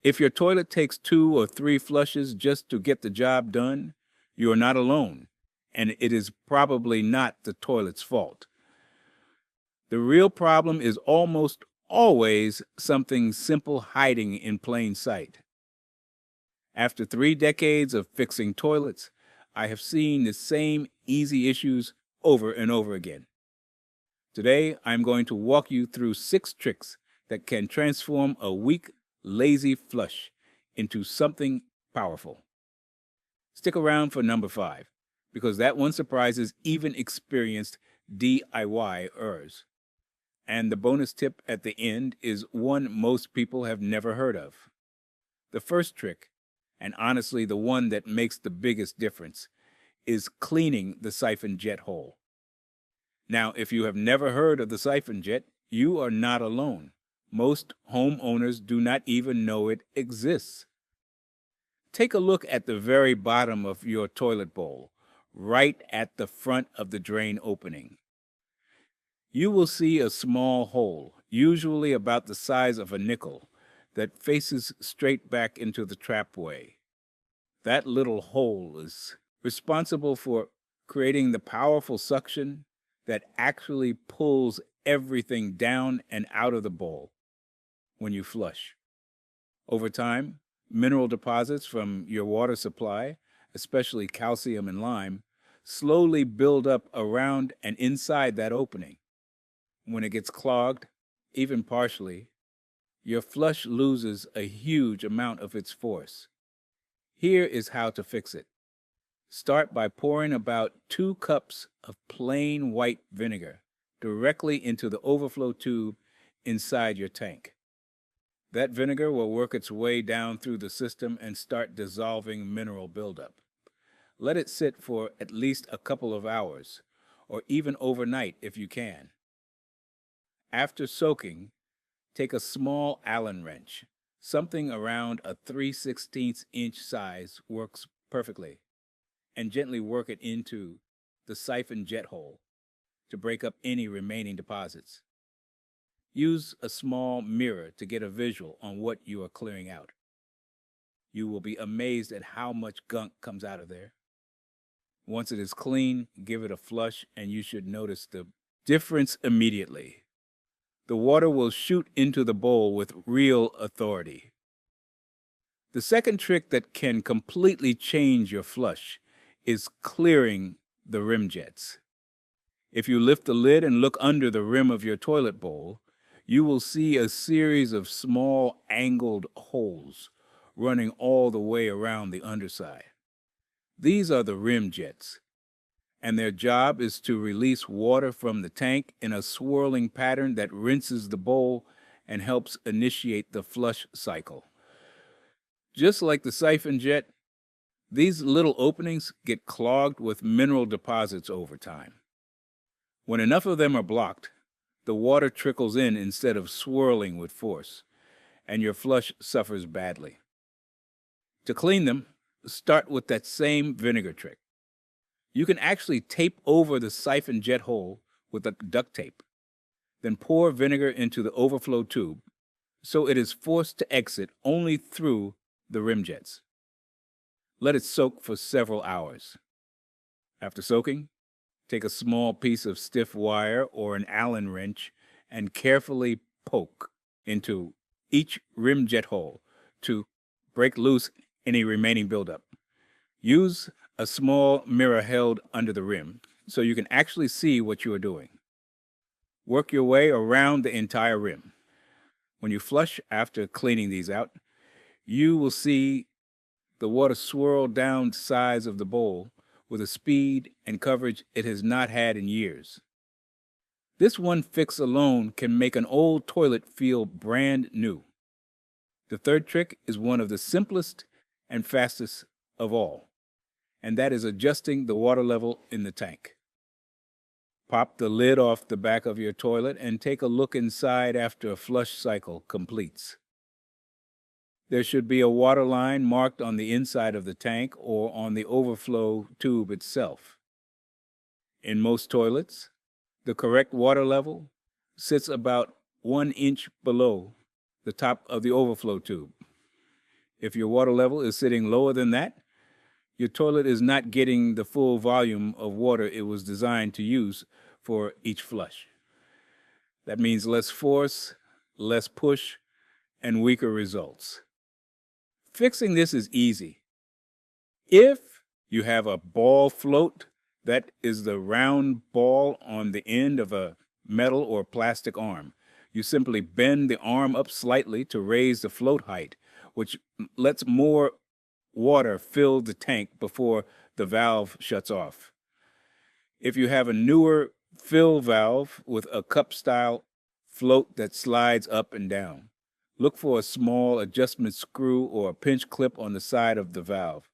If your toilet takes 2 or 3 flushes just to get the job done, you are not alone, and it is probably not the toilet's fault. The real problem is almost always something simple hiding in plain sight. After 3 decades of fixing toilets, I have seen the same easy issues over and over again. Today, I'm going to walk you through 6 tricks that can transform a weak, lazy flush into something powerful. Stick around for number 5, because that one surprises even experienced DIYers. And the bonus tip at the end is one most people have never heard of. The first trick, and honestly the one that makes the biggest difference, is cleaning the siphon jet hole. Now, if you have never heard of the siphon jet, you are not alone. Most homeowners do not even know it exists. Take a look at the very bottom of your toilet bowl, right at the front of the drain opening. You will see a small hole, usually about the size of a nickel, that faces straight back into the trapway. That little hole is responsible for creating the powerful suction that actually pulls everything down and out of the bowl when you flush. Over time, mineral deposits from your water supply, especially calcium and lime, slowly build up around and inside that opening. When it gets clogged, even partially, your flush loses a huge amount of its force. Here is how to fix it. Start by pouring about 2 cups of plain white vinegar directly into the overflow tube inside your tank. That vinegar will work its way down through the system and start dissolving mineral buildup. Let it sit for at least a couple of hours, or even overnight if you can. After soaking, take a small Allen wrench. Something around a 3/16 inch size works perfectly, and gently work it into the siphon jet hole to break up any remaining deposits. Use a small mirror to get a visual on what you are clearing out. You will be amazed at how much gunk comes out of there. Once it is clean, give it a flush and you should notice the difference immediately. The water will shoot into the bowl with real authority. The second trick that can completely change your flush is clearing the rim jets. If you lift the lid and look under the rim of your toilet bowl, you will see a series of small angled holes running all the way around the underside. These are the rim jets, and their job is to release water from the tank in a swirling pattern that rinses the bowl and helps initiate the flush cycle. Just like the siphon jet, these little openings get clogged with mineral deposits over time. When enough of them are blocked, the water trickles in instead of swirling with force, and your flush suffers badly. To clean them, start with that same vinegar trick. You can actually tape over the siphon jet hole with a duct tape, then pour vinegar into the overflow tube so it is forced to exit only through the rim jets. Let it soak for several hours. After soaking, take a small piece of stiff wire or an Allen wrench and carefully poke into each rim jet hole to break loose any remaining buildup. Use a small mirror held under the rim so you can actually see what you are doing. Work your way around the entire rim. When you flush after cleaning these out, you will see the water swirl down the sides of the bowl with a speed and coverage it has not had in years. This one fix alone can make an old toilet feel brand new. The third trick is one of the simplest and fastest of all, and that is adjusting the water level in the tank. Pop the lid off the back of your toilet and take a look inside after a flush cycle completes. There should be a water line marked on the inside of the tank or on the overflow tube itself. In most toilets, the correct water level sits about 1 inch below the top of the overflow tube. If your water level is sitting lower than that, your toilet is not getting the full volume of water it was designed to use for each flush. That means less force, less push, and weaker results. Fixing this is easy. If you have a ball float, that is the round ball on the end of a metal or plastic arm. You simply bend the arm up slightly to raise the float height, which lets more water fill the tank before the valve shuts off. If you have a newer fill valve with a cup-style float that slides up and down, look for a small adjustment screw or a pinch clip on the side of the valve.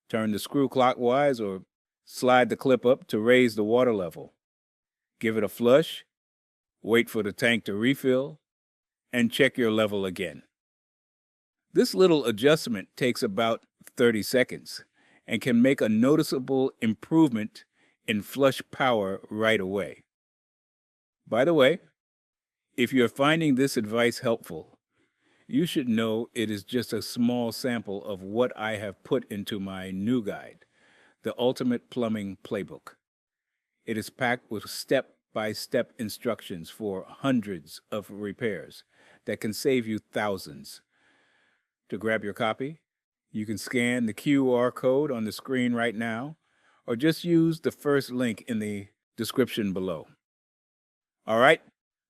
Turn the screw clockwise or slide the clip up to raise the water level. Give it a flush, wait for the tank to refill, and check your level again. This little adjustment takes about 30 seconds and can make a noticeable improvement in flush power right away. By the way, if you're finding this advice helpful, you should know it is just a small sample of what I have put into my new guide, the Ultimate Plumbing Playbook. It is packed with step-by-step instructions for hundreds of repairs that can save you thousands. To grab your copy, you can scan the QR code on the screen right now, or just use the first link in the description below. All right,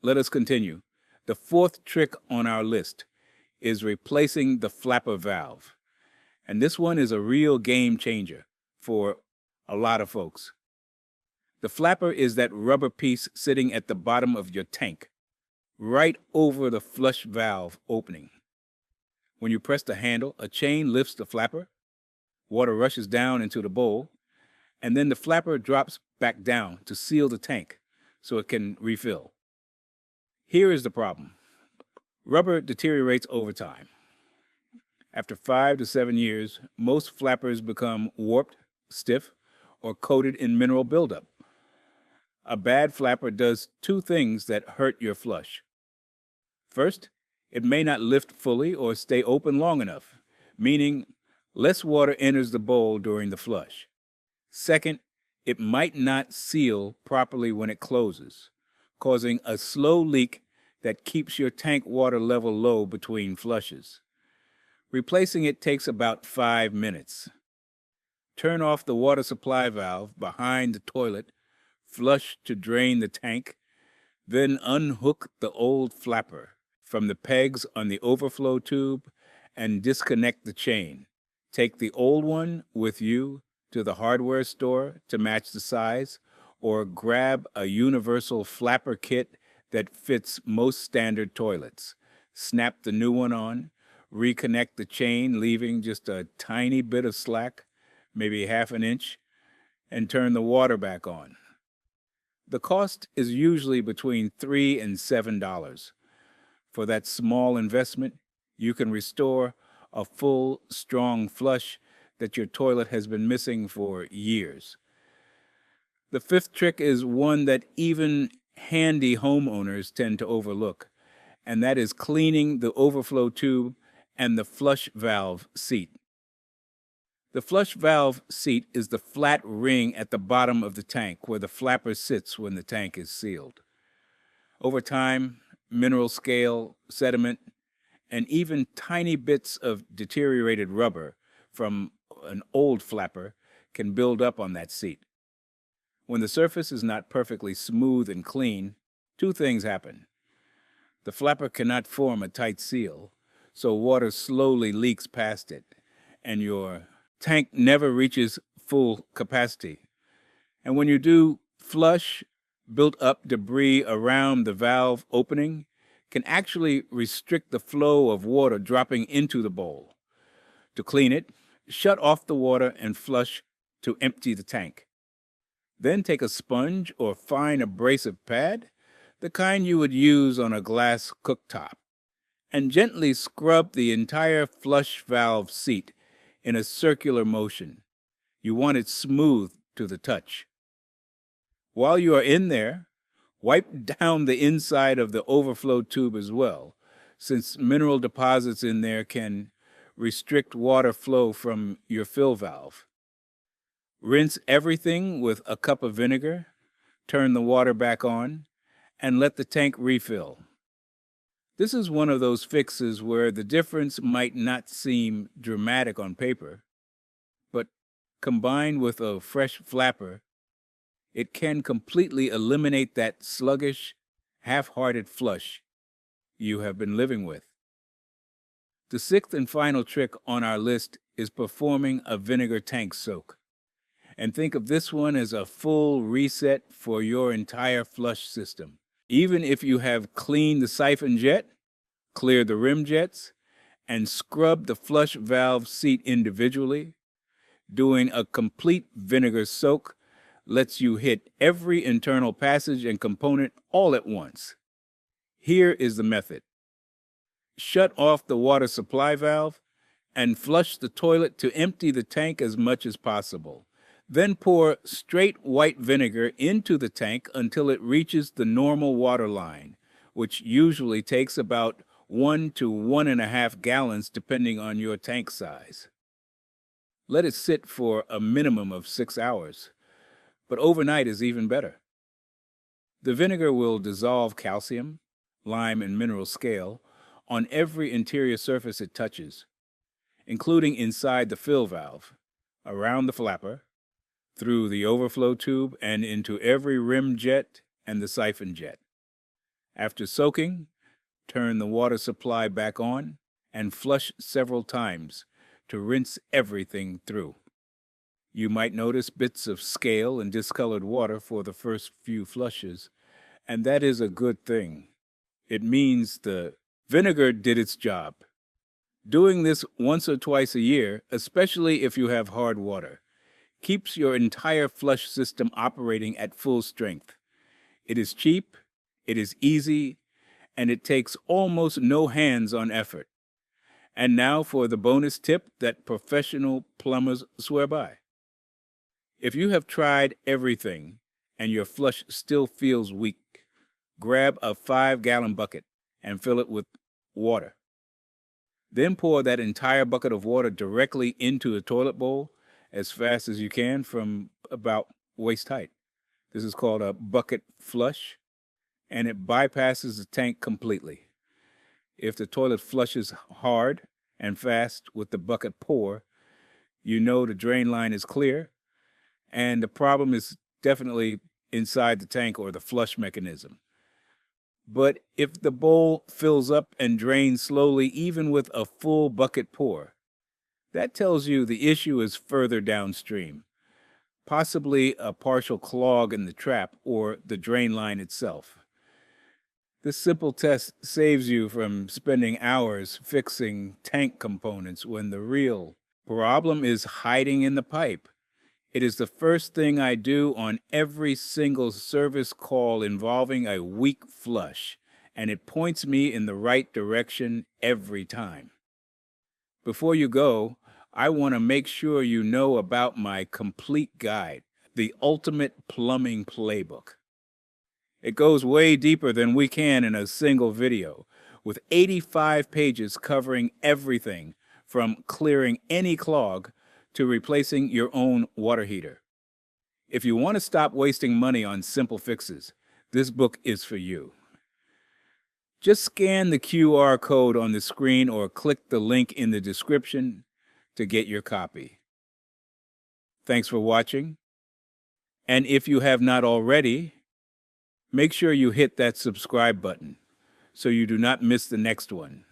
let us continue. The fourth trick on our list is replacing the flapper valve. And this one is a real game changer for a lot of folks. The flapper is that rubber piece sitting at the bottom of your tank, right over the flush valve opening. When you press the handle, a chain lifts the flapper, water rushes down into the bowl, and then the flapper drops back down to seal the tank so it can refill. Here is the problem. Rubber deteriorates over time. After 5 to 7 years, most flappers become warped, stiff, or coated in mineral buildup. A bad flapper does two things that hurt your flush. First, it may not lift fully or stay open long enough, meaning less water enters the bowl during the flush. Second, it might not seal properly when it closes, causing a slow leak that keeps your tank water level low between flushes. Replacing it takes about 5 minutes. Turn off the water supply valve behind the toilet, flush to drain the tank, then unhook the old flapper from the pegs on the overflow tube and disconnect the chain. Take the old one with you to the hardware store to match the size, or grab a universal flapper kit that fits most standard toilets. Snap the new one on, reconnect the chain, leaving just a tiny bit of slack, maybe half an inch, and turn the water back on. The cost is usually between $3 and $7. For that small investment, you can restore a full, strong flush that your toilet has been missing for years. The fifth trick is one that even handy homeowners tend to overlook, and that is cleaning the overflow tube and the flush valve seat. The flush valve seat is the flat ring at the bottom of the tank where the flapper sits when the tank is sealed. Over time, mineral scale, sediment, and even tiny bits of deteriorated rubber from an old flapper can build up on that seat. When the surface is not perfectly smooth and clean, two things happen. The flapper cannot form a tight seal, so water slowly leaks past it, and your tank never reaches full capacity. And when you do, flush, built up debris around the valve opening can actually restrict the flow of water dropping into the bowl. To clean it, shut off the water and flush to empty the tank. Then take a sponge or fine abrasive pad, the kind you would use on a glass cooktop, and gently scrub the entire flush valve seat in a circular motion. You want it smooth to the touch. While you are in there, wipe down the inside of the overflow tube as well, since mineral deposits in there can restrict water flow from your fill valve. Rinse everything with a cup of vinegar, turn the water back on, and let the tank refill. This is one of those fixes where the difference might not seem dramatic on paper, but combined with a fresh flapper, it can completely eliminate that sluggish, half-hearted flush you have been living with. The sixth and final trick on our list is performing a vinegar tank soak. And think of this one as a full reset for your entire flush system. Even if you have cleaned the siphon jet, cleared the rim jets, and scrubbed the flush valve seat individually, doing a complete vinegar soak lets you hit every internal passage and component all at once. Here is the method. Shut off the water supply valve and flush the toilet to empty the tank as much as possible. Then pour straight white vinegar into the tank until it reaches the normal water line, which usually takes about 1 to 1.5 gallons depending on your tank size. Let it sit for a minimum of 6 hours, but overnight is even better. The vinegar will dissolve calcium, lime, and mineral scale on every interior surface it touches, including inside the fill valve, around the flapper, through the overflow tube, and into every rim jet and the siphon jet. After soaking, turn the water supply back on and flush several times to rinse everything through. You might notice bits of scale and discolored water for the first few flushes, and that is a good thing. It means the vinegar did its job. Doing this once or twice a year, especially if you have hard water, keeps your entire flush system operating at full strength. It is cheap, it is easy, and it takes almost no hands-on effort. And now for the bonus tip that professional plumbers swear by. If you have tried everything and your flush still feels weak, grab a 5-gallon bucket and fill it with water. Then pour that entire bucket of water directly into a toilet bowl as fast as you can from about waist height. This is called a bucket flush, and it bypasses the tank completely. If the toilet flushes hard and fast with the bucket pour, you know the drain line is clear, and the problem is definitely inside the tank or the flush mechanism. But if the bowl fills up and drains slowly, even with a full bucket pour, that tells you the issue is further downstream, possibly a partial clog in the trap or the drain line itself. This simple test saves you from spending hours fixing tank components when the real problem is hiding in the pipe. It is the first thing I do on every single service call involving a weak flush, and it points me in the right direction every time. Before you go, I want to make sure you know about my complete guide, the Ultimate Plumbing Playbook. It goes way deeper than we can in a single video, with 85 pages covering everything from clearing any clog to replacing your own water heater. If you want to stop wasting money on simple fixes, this book is for you. Just scan the QR code on the screen or click the link in the description to get your copy. Thanks for watching. And if you have not already, make sure you hit that subscribe button so you do not miss the next one.